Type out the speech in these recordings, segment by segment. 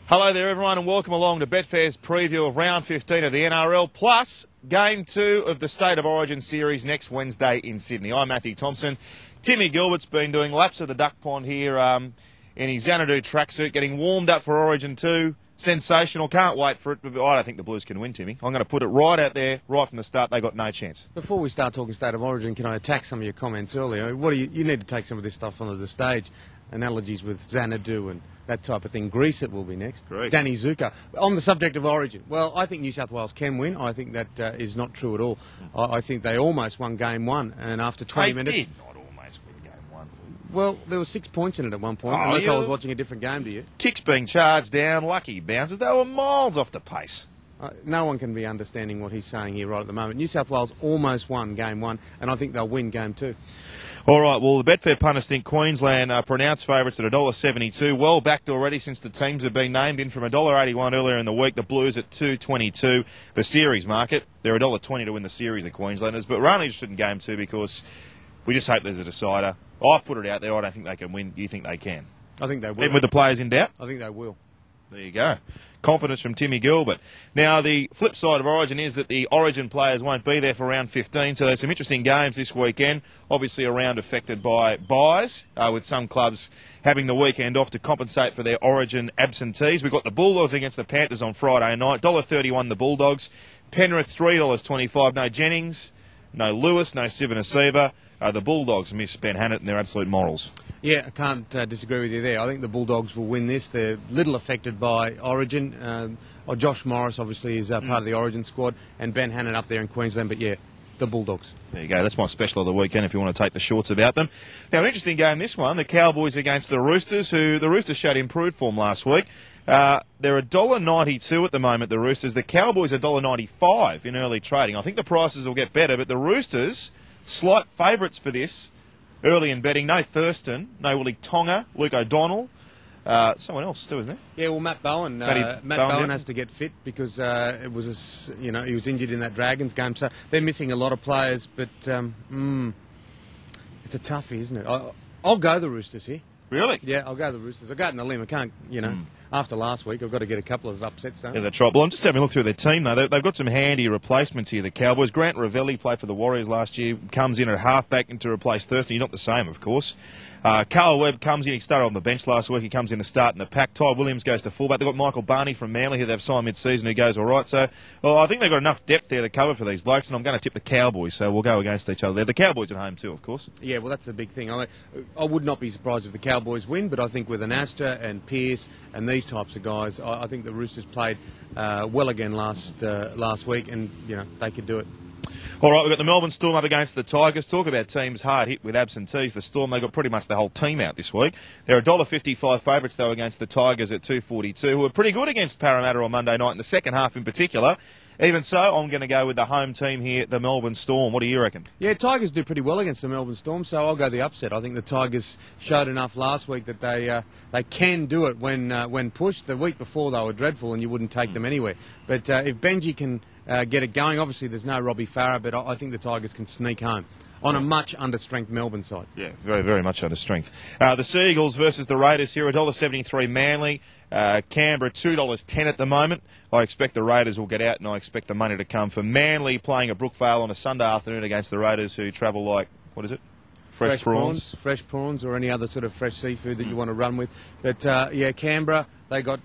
Hello there everyone and welcome along to Betfair's preview of round 15 of the NRL plus game 2 of the State of Origin series next Wednesday in Sydney. I'm Mathew Thompson. Tim Gilbert's been doing laps of the duck pond here in his Xanadu tracksuit, getting warmed up for Origin 2. Sensational, can't wait for it, but I don't think the Blues can win, Timmy. I'm going to put it right out there, right from the start, they got no chance. Before we start talking State of Origin, can I attack some of your comments earlier? What do you need to take some of this stuff onto the stage. Analogies with Xanadu and that type of thing. Greece it will be next. Great. Danny Zucker. On the subject of Origin, well, I think New South Wales can win. I think that is not true at all. I think they almost won game 1, and after 20 minutes... They did not almost win game 1. Well, there were 6 points in it at one point, unless I was watching a different game to you. Kicks being charged down, lucky bounces, they were miles off the pace. No one can be understanding what he's saying here right at the moment. New South Wales almost won game 1, and I think they'll win game 2. All right, well, the Betfair punters think Queensland are pronounced favourites at $1.72. Well backed already since the teams have been named in from $1.81 earlier in the week. The Blues at $2.22. The series market, they're $1.20 to win the series, the Queenslanders. But we're only interested in game 2 because we just hope there's a decider. I've put it out there. I don't think they can win. You think they can? I think they will. Even with the players in doubt? I think they will. There you go. Confidence from Timmy Gilbert. Now, the flip side of Origin is that the Origin players won't be there for round 15, so there's some interesting games this weekend. Obviously, a round affected by buys, with some clubs having the weekend off to compensate for their Origin absentees. We've got the Bulldogs against the Panthers on Friday night. $1.31 the Bulldogs. Penrith, $3.25. No Jennings, no Lewis, no Sivanasiva. The Bulldogs miss Ben Hannett and their absolute morals. Yeah, I can't disagree with you there. I think the Bulldogs will win this. They're little affected by Origin. Josh Morris, obviously, is part of the Origin squad, and Ben Hannett up there in Queensland. But, yeah, the Bulldogs. There you go. That's my special of the weekend if you want to take the shorts about them. Now, an interesting game, this one. The Cowboys against the Roosters, who the Roosters showed improved form last week. They're $1.92 at the moment, the Roosters. The Cowboys are $1.95 in early trading. I think the prices will get better, but the Roosters, slight favourites for this early in betting. No Thurston, no Willie Tonga, Luke O'Donnell. Someone else too, isn't there? Yeah, well, Matt Bowen. Matt Bowen has to get fit because he was injured in that Dragons game. So they're missing a lot of players, but it's a toughie, isn't it? I'll go the Roosters here. Really? Yeah, I'll go the Roosters. I'll go out on a limb. I can't, after last week, I've got to get a couple of upsets done. Yeah, that's right. Well, I'm just having a look through their team, though. They've got some handy replacements here, the Cowboys. Grant Ravelli played for the Warriors last year, comes in at halfback to replace Thurston. He's not the same, of course. Carl Webb comes in. He started on the bench last week. He comes in to start in the pack. Ty Williams goes to fullback. They've got Michael Barney from Manly, who they've signed mid-season, who goes all right. So, I think they've got enough depth there to cover for these blokes, and I'm going to tip the Cowboys, so we'll go against each other there. The Cowboys at home too, of course. Yeah, well, that's a big thing. I would not be surprised if the Cowboys win, but I think with an Astor and Pearce and these types of guys, I think the Roosters played well again last week, and, they could do it. All right, we've got the Melbourne Storm up against the Tigers. Talk about teams hard hit with absentees. The Storm, they've got pretty much the whole team out this week. They're $1.55 favourites, though, against the Tigers at $2.42, who were pretty good against Parramatta on Monday night in the second half in particular. Even so, I'm going to go with the home team here, the Melbourne Storm. What do you reckon? Yeah, Tigers do pretty well against the Melbourne Storm, so I'll go the upset. I think the Tigers showed enough last week that they can do it when pushed. The week before they were dreadful and you wouldn't take them anywhere. But if Benji can get it going, obviously there's no Robbie Farah, but I think the Tigers can sneak home on a much under-strength Melbourne side. Yeah, very, very much under-strength. The Seagulls versus the Raiders here, $1.73 Manly. Canberra, $2.10 at the moment. I expect the Raiders will get out, and I expect the money to come for Manly playing at Brookvale on a Sunday afternoon against the Raiders, who travel like, what is it? Fresh prawns. Fresh prawns or any other sort of fresh seafood that you want to run with. But, Canberra, they got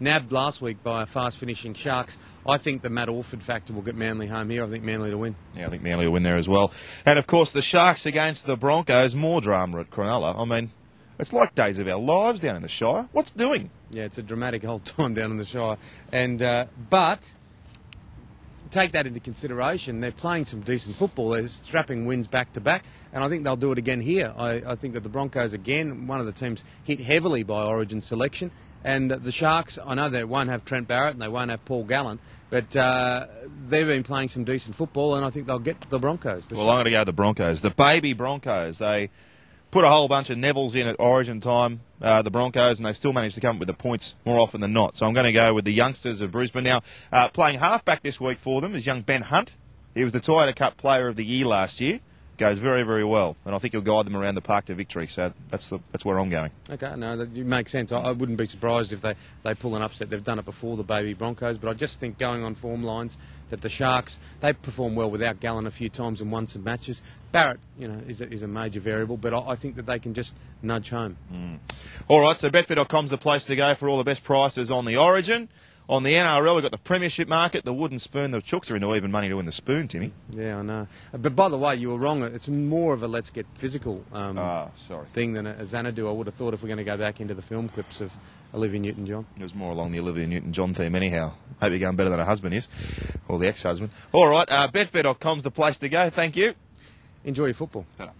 nabbed last week by fast-finishing Sharks. I think the Matt Orford factor will get Manly home here. I think Manly to win. Yeah, I think Manly will win there as well. And, of course, the Sharks against the Broncos. More drama at Cronulla. I mean, it's like days of our lives down in the Shire. What's doing? Yeah, it's a dramatic old time down in the Shire. And but take that into consideration. They're playing some decent football. They're strapping wins back-to-back, and I think they'll do it again here. I think that the Broncos, again, one of the teams hit heavily by Origin selection. And the Sharks, I know they won't have Trent Barrett and they won't have Paul Gallen, but they've been playing some decent football, and I think they'll get the Broncos. I'm going to go the Broncos. The baby Broncos. They put a whole bunch of Nevilles in at Origin time, the Broncos, and they still managed to come up with the points more often than not. So I'm going to go with the youngsters of Brisbane. Now, playing halfback this week for them is young Ben Hunt. He was the Toyota Cup Player of the Year last year. goes very, very well, and I think he'll guide them around the park to victory. So that's where I'm going. Okay, no, that makes sense. I wouldn't be surprised if they pull an upset. They've done it before, the Baby Broncos, but I just think going on form lines that the Sharks, they perform well without Gallen a few times and won some matches. Barrett, is a major variable, but I think that they can just nudge home. All right, so Betfair.com's the place to go for all the best prices on the Origin. On the NRL, we've got the Premiership market, the wooden spoon. The Chooks are into even money to win the spoon, Timmy. Yeah, I know. But by the way, you were wrong. It's more of a let's get physical thing than a Xanadu. I would have thought if we're going to go back into the film clips of Olivia Newton-John. It was more along the Olivia Newton-John theme anyhow. Hope you're going better than her husband is, or the ex-husband. All right, Betfair.com's the place to go. Thank you. Enjoy your football. Ta-da.